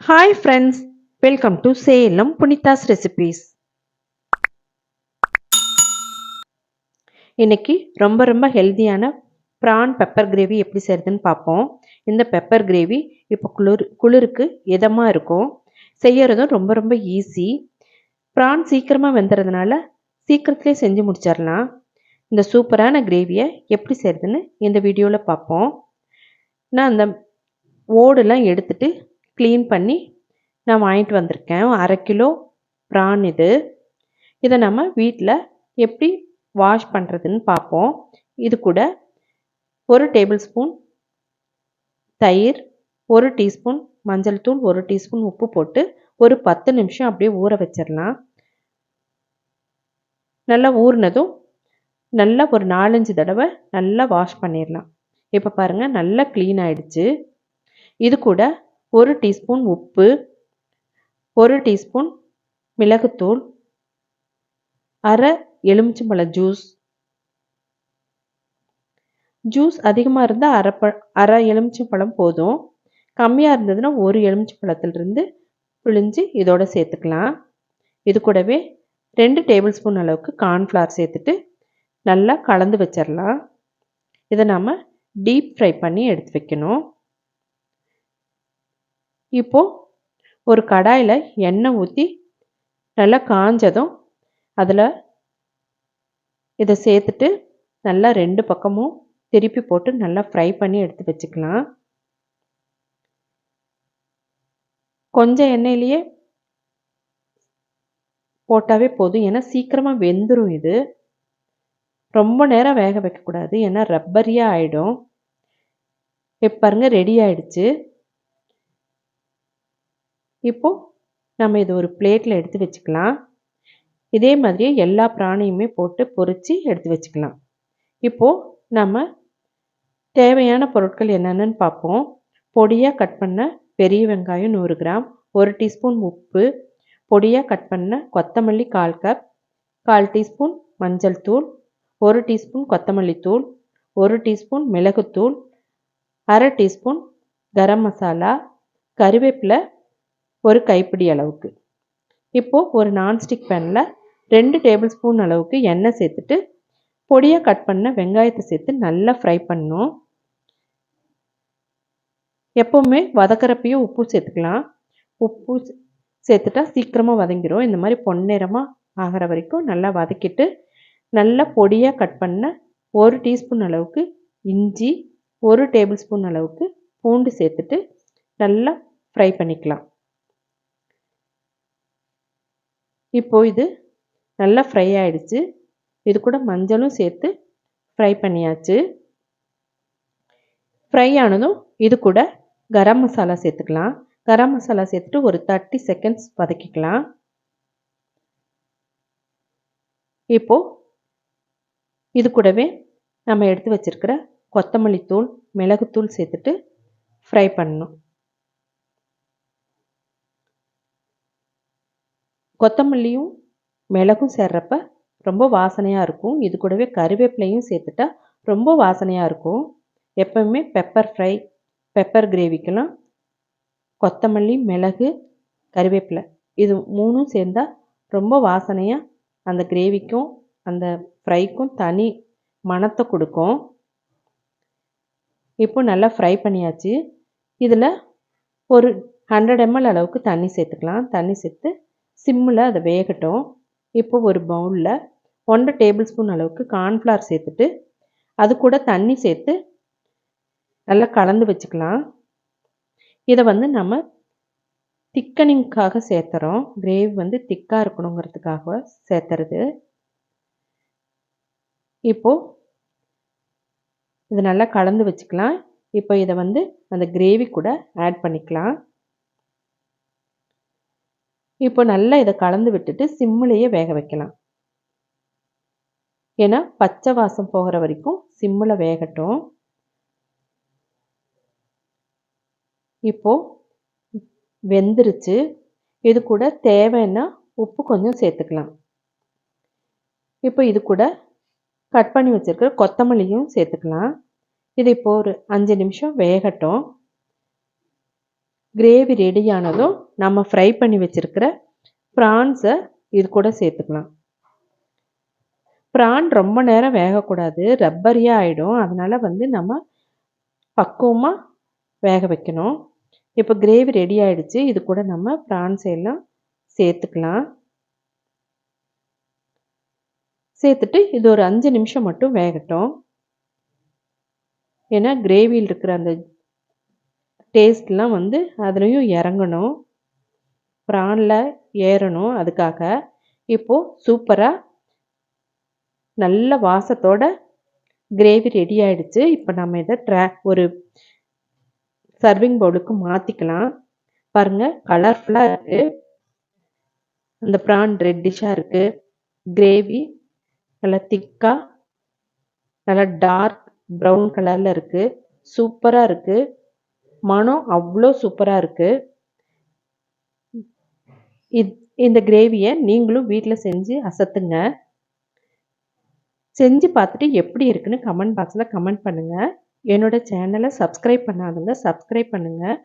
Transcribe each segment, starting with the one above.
Hi friends, welcome to Salem புனிதாஸ் recipes. இன்னைக்கு ரொம்ப ரொம்ப ஹெல்த்தியான ப்ரான் பெப்பர் கிரேவி எப்படி செய்கிறதுன்னு பார்ப்போம். இந்த பெப்பர் கிரேவி இப்போ குளிருக்கு இதமாக இருக்கும். செய்யறதும் ரொம்ப ரொம்ப ஈஸி. ப்ரான் சீக்கிரமாக வெந்துறதுனால சீக்கிரத்துலேயே செஞ்சு முடிச்சிடலாம். இந்த சூப்பரான கிரேவியை எப்படி செய்கிறதுன்னு இந்த வீடியோவில் பார்ப்போம். நான் அந்த ஓடெல்லாம் எடுத்துட்டு க்ளீன் பண்ணி நான் வாங்கிட்டு வந்திருக்கேன். 1/2 கிலோ ப்ரான் இது. இதை நம்ம வீட்டில் எப்படி வாஷ் பண்ணுறதுன்னு பார்ப்போம். இது கூட 1 டேபிள் ஸ்பூன் தயிர், 1 டீஸ்பூன் மஞ்சள் தூள், 1 டீஸ்பூன் உப்பு போட்டு ஒரு 10 நிமிஷம் அப்படியே ஊற வச்சிடலாம். நல்லா ஊறினதும் நல்லா ஒரு 4-5 தடவை நல்லா வாஷ் பண்ணிடலாம். இப்போ பாருங்கள், நல்லா க்ளீன் ஆகிடுச்சு. இது கூட 1 டீஸ்பூன் உப்பு, 1 டீஸ்பூன் மிளகுத்தூள், அரை எலுமிச்சம்பழ ஜூஸ் அதிகமாக இருந்தால் அரை எலுமிச்சம்பழம் போதும். கம்மியாக இருந்ததுன்னா 1 எலுமிச்சம்பழத்திலிருந்து பிழிஞ்சு இதோட சேர்த்துக்கலாம். இது கூடவே 2 டேபிள் ஸ்பூன் அளவுக்கு கார்ன்ஃப்ளவர் சேர்த்துட்டு நல்லா கலந்து வச்சிடலாம். இதை நாம் டீப் ஃப்ரை பண்ணி எடுத்து வைக்கணும். இப்போது ஒரு கடாயில் எண்ணெய் ஊற்றி நல்லா காஞ்சதும் அதில் இதை சேர்த்துட்டு நல்லா 2 பக்கமும் திருப்பி போட்டு நல்லா ஃப்ரை பண்ணி எடுத்து வச்சுக்கலாம். கொஞ்சம் எண்ணெயிலேயே போட்டாவே போதும், ஏன்னா சீக்கிரமாக வெந்துடும். இது ரொம்ப நேரம் வேக வைக்கக்கூடாது, ஏன்னா ரப்பரியாக ஆகிடும். இப்போ பாருங்கள், ரெடி ஆகிடுச்சு. இப்போது நம்ம இது ஒரு பிளேட்டில் எடுத்து வச்சுக்கலாம். இதே மாதிரியே எல்லா பிராணியுமே போட்டு பொரித்து எடுத்து வச்சுக்கலாம். இப்போது நம்ம தேவையான பொருட்கள் என்னென்னு பார்ப்போம். பொடியாக கட் பண்ண பெரிய வெங்காயம் 100 கிராம், 1 டீஸ்பூன் உப்பு, பொடியாக கட் பண்ண கொத்தமல்லி 1/4 கப், 1/4 டீஸ்பூன் மஞ்சள் தூள், 1 டீஸ்பூன் கொத்தமல்லி தூள், 1 டீஸ்பூன் மிளகுத்தூள், அரை டீஸ்பூன் கரம் மசாலா, கருவேப்பிலை ஒரு கைப்பிடி அளவுக்கு. இப்போது ஒரு நான்ஸ்டிக் பேனில் 2 டேபிள் ஸ்பூன் அளவுக்கு எண்ணெய் சேர்த்துட்டு பொடியாக கட் பண்ண வெங்காயத்தை சேர்த்து நல்லா ஃப்ரை பண்ணணும். எப்போவுமே வதக்கிறப்பையும் உப்பு சேர்த்துக்கலாம். உப்பு சேர்த்துட்டா சீக்கிரமாக வதங்கிடும். இந்த மாதிரி பொன்னிறமாக ஆகிற வரைக்கும் நல்லா வதக்கிட்டு நல்லா பொடியாக கட் பண்ண 1 டீஸ்பூன் அளவுக்கு இஞ்சி, 1 டேபிள் ஸ்பூன் அளவுக்கு பூண்டு சேர்த்துட்டு நல்லா ஃப்ரை பண்ணிக்கலாம். இப்போது இது நல்லா ஃப்ரை ஆகிடுச்சு. இது கூட மஞ்சளும் சேர்த்து ஃப்ரை பண்ணியாச்சு. ஃப்ரை ஆனதும் இது கூட கரம் மசாலா சேர்த்துக்கலாம். கரம் மசாலா சேர்த்துட்டு ஒரு 30 செகண்ட்ஸ் வதக்கிக்கலாம். இப்போது இது கூடவே நம்ம எடுத்து வச்சிருக்கிற கொத்தமல்லி தூள், மிளகுத்தூள் சேர்த்துட்டு ஃப்ரை பண்ணணும். கொத்தமல்லியும் மிளகும் சேர்றப்ப ரொம்ப வாசனையாக இருக்கும். இது கூடவே கருவேப்பிலையும் சேர்த்துட்டா ரொம்ப வாசனையாக இருக்கும். எப்பவுமே பெப்பர் கிரேவிக்கெல்லாம் கொத்தமல்லி, மிளகு, கருவேப்பிலை இது 3ம் சேர்ந்தால் ரொம்ப வாசனையாக அந்த கிரேவிக்கும் அந்த ஃப்ரைக்கும் தனி மணத்தை கொடுக்கும். இப்போ நல்லா ஃப்ரை பண்ணியாச்சு. இதில் ஒரு 100 ml அளவுக்கு தண்ணி சேர்த்துக்கலாம். தண்ணி சேர்த்து சிம்மில் அதை வேகட்டும். இப்போ ஒரு பவுலில் 1 டேபிள் ஸ்பூன் அளவுக்கு கார்ன்ஃப்ளவர் சேர்த்துட்டு அது கூட தண்ணி சேர்த்து நல்லா கலந்து வச்சுக்கலாம். இதை நம்ம திக்கனிங்காக சேர்த்துறோம். கிரேவி திக்காக இருக்கணுங்கிறதுக்காக சேர்த்துறது. இப்போது இதை நல்லா கலந்து வச்சுக்கலாம். இப்போ இதை அந்த கிரேவி கூட ஆட் பண்ணிக்கலாம். இப்போ நல்லா இதை கலந்து விட்டுட்டு சிம்மிலேயே வேக வைக்கலாம். ஏன்னா பச்சை வாசம் போகிற வரைக்கும் சிம்மில் வேகட்டும். இப்போது வெந்துருச்சு. இது கூட தேவைன்னா உப்பு கொஞ்சம் சேர்த்துக்கலாம். இப்போ இது கூட கட் பண்ணி வச்சுருக்கிற கொத்தமல்லியும் சேர்த்துக்கலாம். இது இப்போ ஒரு 5 நிமிஷம் வேகட்டும். கிரேவி ரெடி ஆனதும் நம்ம ஃப்ரை பண்ணி வச்சிருக்கிற ப்ரான்ஸை இது கூட சேர்த்துக்கலாம். ப்ரான் ரொம்ப நேரம் வேகக்கூடாது, ரப்பரியாக ஆகிடும். அதனால் நம்ம பக்குவமாக வேக வைக்கணும். இப்போ கிரேவி ரெடி ஆகிடுச்சு. இது கூட நம்ம ப்ரான்ஸ் எல்லாம் சேர்த்துக்கலாம். சேர்த்துட்டு இது ஒரு 5 நிமிஷம் மட்டும் வேகட்டும். ஏன்னா கிரேவியில் இருக்கிற அந்த டேஸ்ட்லாம் அதுலேயும் இறங்கணும், ப்ரானில் ஏறணும். அதுக்காக இப்போது சூப்பராக நல்ல வாசத்தோட கிரேவி ரெடி ஆகிடுச்சு. இப்போ நம்ம இதை ஒரு சர்விங் பவுலுக்கு மாற்றிக்கலாம். பாருங்கள், கலர்ஃபுல்லாக இருக்குது. அந்த ப்ரான் ரெட்டிஷாக இருக்குது. கிரேவி நல்லா திக்காக நல்லா டார்க் ப்ரௌன் கலரில் இருக்குது. சூப்பராக இருக்குது. மனம் அவ்வளோ சூப்பராக இருக்குது. இந்த கிரேவியை நீங்களும் வீட்டில் செஞ்சு அசத்துங்க. செஞ்சு பார்த்துட்டு எப்படி இருக்குன்னு கமெண்ட் பாக்ஸில் கமெண்ட் பண்ணுங்கள். என்னோடய சேனலை சப்ஸ்கிரைப் பண்ணாதுங்க, சப்ஸ்கிரைப் பண்ணுங்கள்.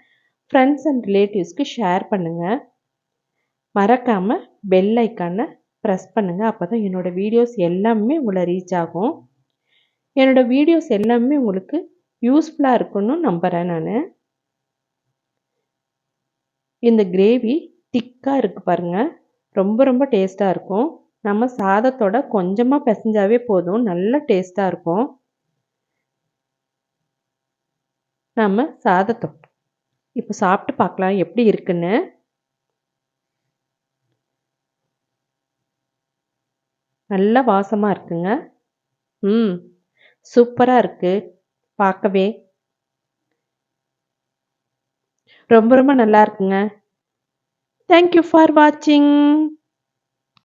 ஃப்ரெண்ட்ஸ் அண்ட் ரிலேட்டிவ்ஸ்க்கு ஷேர் பண்ணுங்கள். மறக்காமல் பெல் ஐக்கானை ப்ரெஸ் பண்ணுங்கள். அப்போ தான் என்னோடய வீடியோஸ் எல்லாமே உங்களை ரீச் ஆகும். என்னோடய வீடியோஸ் எல்லாமே உங்களுக்கு யூஸ்ஃபுல்லாக இருக்குன்னு நம்புகிறேன் நான். இந்த கிரேவி திக்காக இருக்குது பாருங்கள், ரொம்ப ரொம்ப டேஸ்ட்டாக இருக்கும். நம்ம சாதத்தோட கொஞ்சமாக பிசைஞ்சாவே போதும், நல்ல டேஸ்ட்டாக இருக்கும். நம்ம சாதத்தை இப்போ சாப்பிட்டு பார்க்கலாம் எப்படி இருக்குன்னு. நல்ல வாசமாக இருக்குங்க. சூப்பராக இருக்குது. பார்க்கவே ரொம்ப ரொம்ப நல்லா இருக்குங்க. தேங்க்யூ ஃபார் வாட்சிங்.